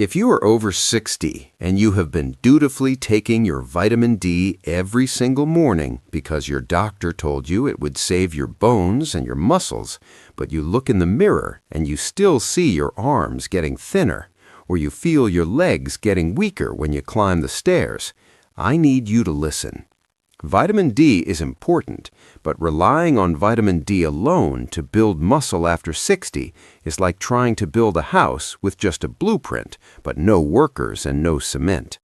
If you are over 60 and you have been dutifully taking your vitamin D every single morning because your doctor told you it would save your bones and your muscles, but you look in the mirror and you still see your arms getting thinner, or you feel your legs getting weaker when you climb the stairs, I need you to listen. Vitamin D is important, but relying on vitamin D alone to build muscle after 60 is like trying to build a house with just a blueprint, but no workers and no cement.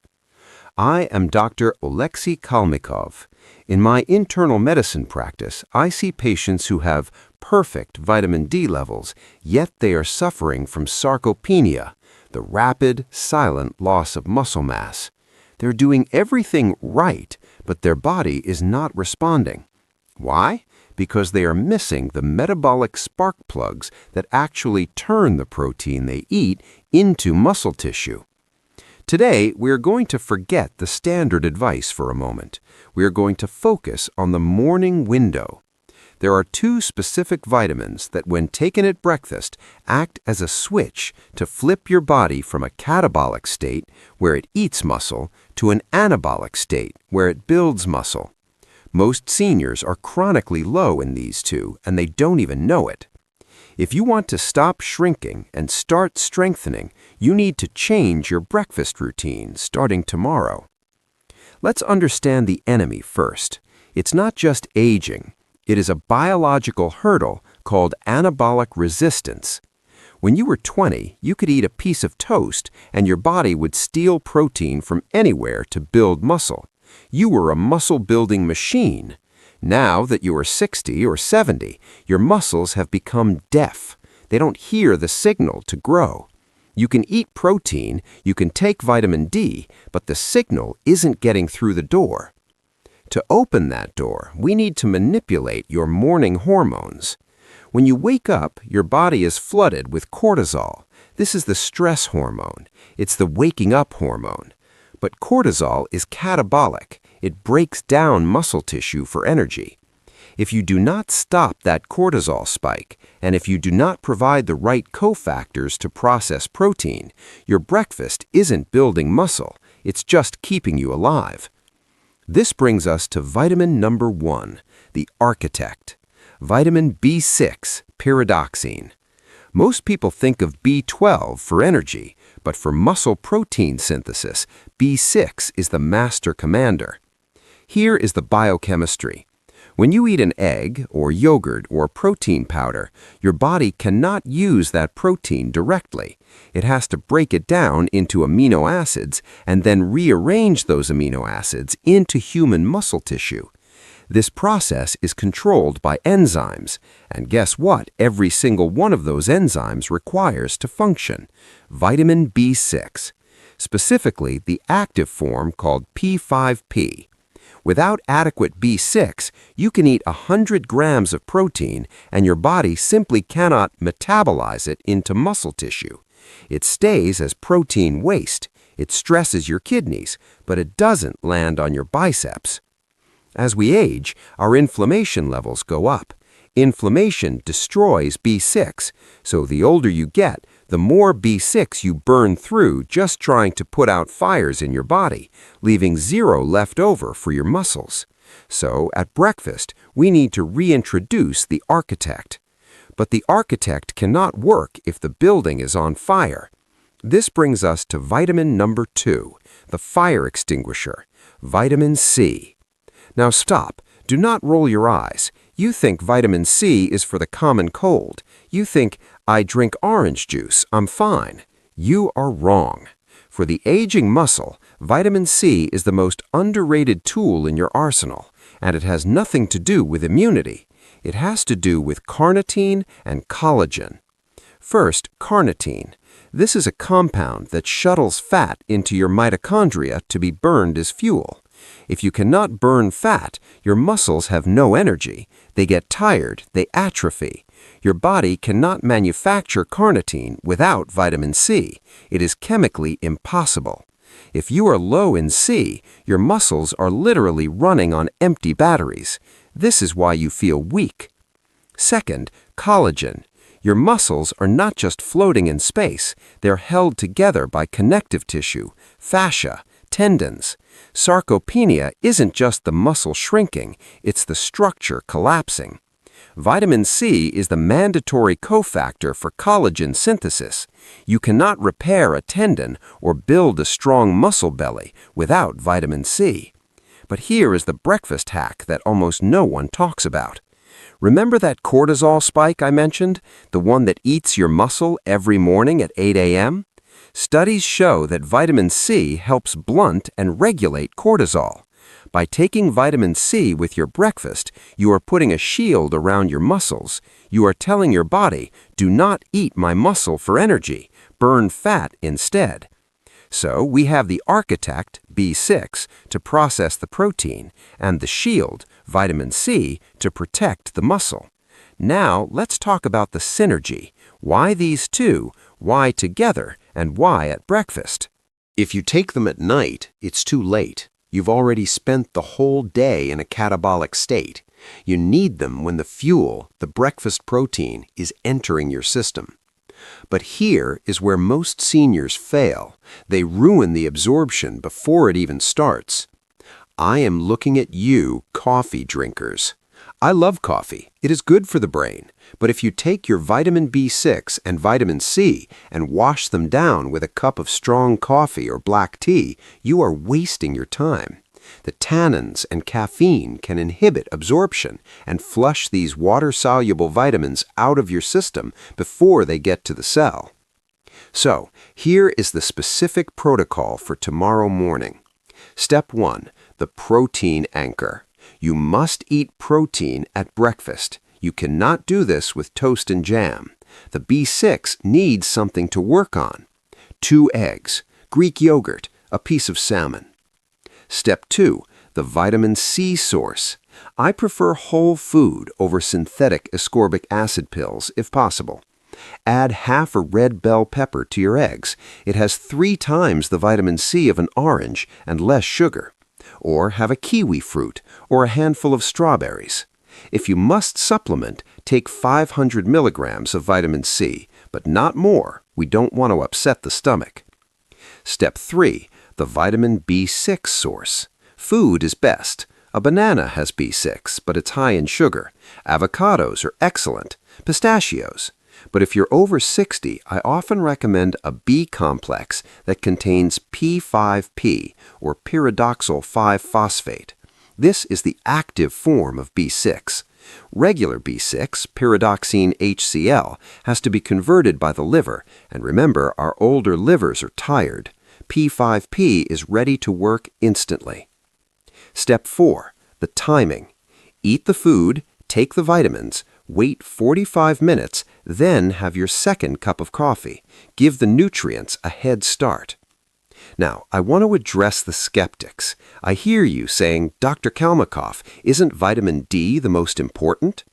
I am Dr. Oleksii Kalmykov. In my internal medicine practice, I see patients who have perfect vitamin D levels, yet they are suffering from sarcopenia, the rapid, silent loss of muscle mass. They're doing everything right, but their body is not responding. Why? Because they are missing the metabolic spark plugs that actually turn the protein they eat into muscle tissue. Today, we are going to forget the standard advice for a moment. We are going to focus on the morning window. There are two specific vitamins that, when taken at breakfast, act as a switch to flip your body from a catabolic state, where it eats muscle, to an anabolic state, where it builds muscle. Most seniors are chronically low in these two, and they don't even know it. If you want to stop shrinking and start strengthening, you need to change your breakfast routine starting tomorrow. Let's understand the enemy first. It's not just aging. It is a biological hurdle called anabolic resistance. When you were 20, you could eat a piece of toast and your body would steal protein from anywhere to build muscle. You were a muscle-building machine. Now that you are 60 or 70, your muscles have become deaf. They don't hear the signal to grow. You can eat protein, you can take vitamin D, but the signal isn't getting through the door. To open that door, we need to manipulate your morning hormones. When you wake up, your body is flooded with cortisol. This is the stress hormone. It's the waking up hormone. But cortisol is catabolic. It breaks down muscle tissue for energy. If you do not stop that cortisol spike, and if you do not provide the right cofactors to process protein, your breakfast isn't building muscle. It's just keeping you alive. This brings us to vitamin number 1, the architect, vitamin B6, pyridoxine. Most people think of B12 for energy, but for muscle protein synthesis, B6 is the master commander. Here is the biochemistry. When you eat an egg or yogurt or protein powder, your body cannot use that protein directly. It has to break it down into amino acids and then rearrange those amino acids into human muscle tissue. This process is controlled by enzymes, and guess what every single one of those enzymes requires to function? Vitamin B6, specifically the active form called P5P. Without adequate B6, you can eat 100 grams of protein and your body simply cannot metabolize it into muscle tissue. It stays as protein waste. It stresses your kidneys, but it doesn't land on your biceps. As we age, our inflammation levels go up. Inflammation destroys B6, so the older you get, the more B6 you burn through just trying to put out fires in your body, leaving zero left over for your muscles. So, at breakfast, we need to reintroduce the architect. But the architect cannot work if the building is on fire. This brings us to vitamin number 2, the fire extinguisher, vitamin C. Now stop. Do not roll your eyes. You think vitamin C is for the common cold. You think, I drink orange juice, I'm fine. You are wrong. For the aging muscle, vitamin C is the most underrated tool in your arsenal, and it has nothing to do with immunity. It has to do with carnitine and collagen. First, carnitine. This is a compound that shuttles fat into your mitochondria to be burned as fuel. If you cannot burn fat, your muscles have no energy. They get tired, they atrophy. Your body cannot manufacture carnitine without vitamin C. It is chemically impossible. If you are low in C, your muscles are literally running on empty batteries. This is why you feel weak. Second, collagen. Your muscles are not just floating in space, they're held together by connective tissue, fascia, tendons. Sarcopenia isn't just the muscle shrinking, it's the structure collapsing. Vitamin C is the mandatory cofactor for collagen synthesis. You cannot repair a tendon or build a strong muscle belly without vitamin C. But here is the breakfast hack that almost no one talks about. Remember that cortisol spike I mentioned, the one that eats your muscle every morning at 8 a.m.? Studies show that vitamin C helps blunt and regulate cortisol. By taking vitamin C with your breakfast, you are putting a shield around your muscles. You are telling your body, do not eat my muscle for energy, burn fat instead. So we have the architect, B6, to process the protein, and the shield, vitamin C, to protect the muscle. Now let's talk about the synergy. Why these two, why together, and why at breakfast? If you take them at night, it's too late. You've already spent the whole day in a catabolic state. You need them when the fuel, the breakfast protein, is entering your system. But here is where most seniors fail. They ruin the absorption before it even starts. I am looking at you, coffee drinkers. I love coffee. It is good for the brain. But if you take your vitamin B6 and vitamin C and wash them down with a cup of strong coffee or black tea, you are wasting your time. The tannins and caffeine can inhibit absorption and flush these water-soluble vitamins out of your system before they get to the cell. So, here is the specific protocol for tomorrow morning. Step 1. The protein anchor. You must eat protein at breakfast. You cannot do this with toast and jam. The B6 needs something to work on. 2 eggs, Greek yogurt, a piece of salmon. Step 2. The vitamin C source. I prefer whole food over synthetic ascorbic acid pills if possible. Add half a red bell pepper to your eggs. It has 3 times the vitamin C of an orange and less sugar. Or have a kiwi fruit or a handful of strawberries. If you must supplement, take 500 milligrams of vitamin C, but not more. We don't want to upset the stomach. Step 3. The vitamin B6 source. Food is best. A banana has B6, but it's high in sugar. Avocados are excellent. Pistachios. But if you're over 60, I often recommend a B complex that contains P5P, or pyridoxal 5-phosphate. This is the active form of B6. Regular B6, pyridoxine HCl, has to be converted by the liver, and remember, our older livers are tired. P5P is ready to work instantly. Step 4. The timing. Eat the food, take the vitamins, wait 45 minutes, then have your second cup of coffee. Give the nutrients a head start. Now, I want to address the skeptics. I hear you saying, Dr. Kalmykov, isn't vitamin D the most important?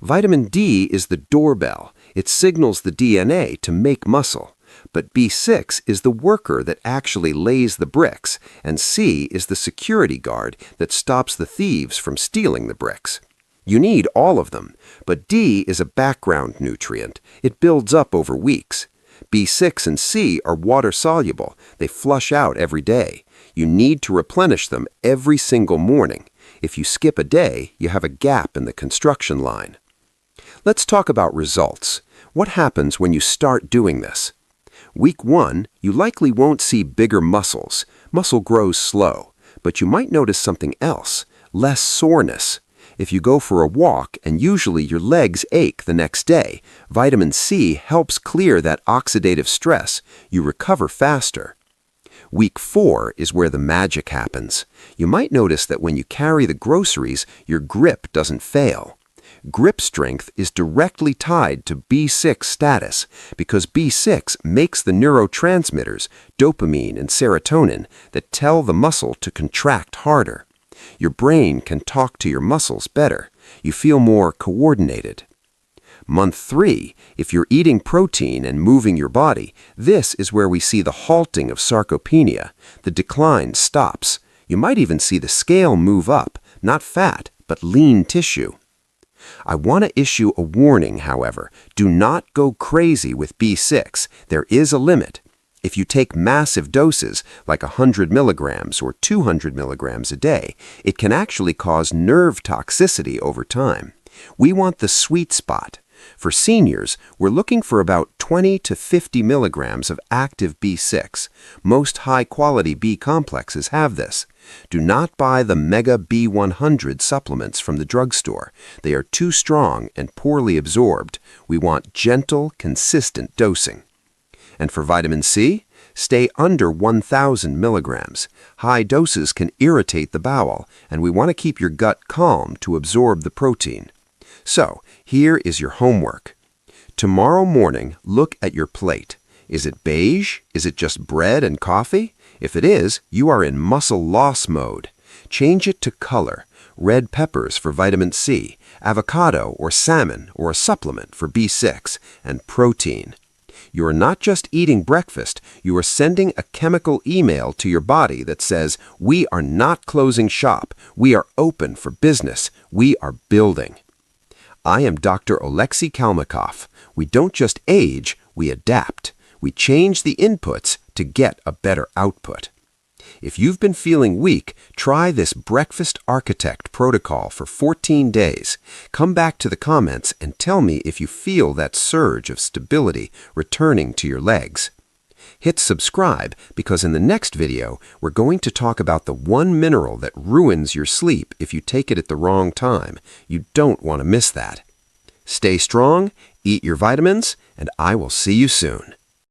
Vitamin D is the doorbell. It signals the DNA to make muscle. But B6 is the worker that actually lays the bricks, and C is the security guard that stops the thieves from stealing the bricks. You need all of them, but D is a background nutrient. It builds up over weeks. B6 and C are water-soluble. They flush out every day. You need to replenish them every single morning. If you skip a day, you have a gap in the construction line. Let's talk about results. What happens when you start doing this? Week 1, you likely won't see bigger muscles. Muscle grows slow. But you might notice something else, less soreness. If you go for a walk and usually your legs ache the next day, vitamin C helps clear that oxidative stress. You recover faster. Week 4 is where the magic happens. You might notice that when you carry the groceries, your grip doesn't fail. Grip strength is directly tied to B6 status because B6 makes the neurotransmitters, dopamine and serotonin, that tell the muscle to contract harder. Your brain can talk to your muscles better. You feel more coordinated. Month 3, if you're eating protein and moving your body, this is where we see the halting of sarcopenia. The decline stops. You might even see the scale move up, not fat, but lean tissue. I want to issue a warning, however. Do not go crazy with B6. There is a limit. If you take massive doses, like 100 milligrams or 200 milligrams a day, it can actually cause nerve toxicity over time. We want the sweet spot. For seniors, we're looking for about 20 to 50 milligrams of active B6. Most high-quality B complexes have this. Do not buy the Mega B100 supplements from the drugstore. They are too strong and poorly absorbed. We want gentle, consistent dosing. And for vitamin C, stay under 1,000 milligrams. High doses can irritate the bowel, and we want to keep your gut calm to absorb the protein. So, here is your homework. Tomorrow morning, look at your plate. Is it beige? Is it just bread and coffee? If it is, you are in muscle loss mode. Change it to color. Red peppers for vitamin C, avocado or salmon or a supplement for B6, and protein. You are not just eating breakfast, you are sending a chemical email to your body that says, we are not closing shop, we are open for business, we are building. I am Dr. Oleksii Kalmykov. We don't just age, we adapt. We change the inputs to get a better output. If you've been feeling weak, try this Breakfast Architect protocol for 14 days. Come back to the comments and tell me if you feel that surge of stability returning to your legs. Hit subscribe because in the next video, we're going to talk about the one mineral that ruins your sleep if you take it at the wrong time. You don't want to miss that. Stay strong, eat your vitamins, and I will see you soon.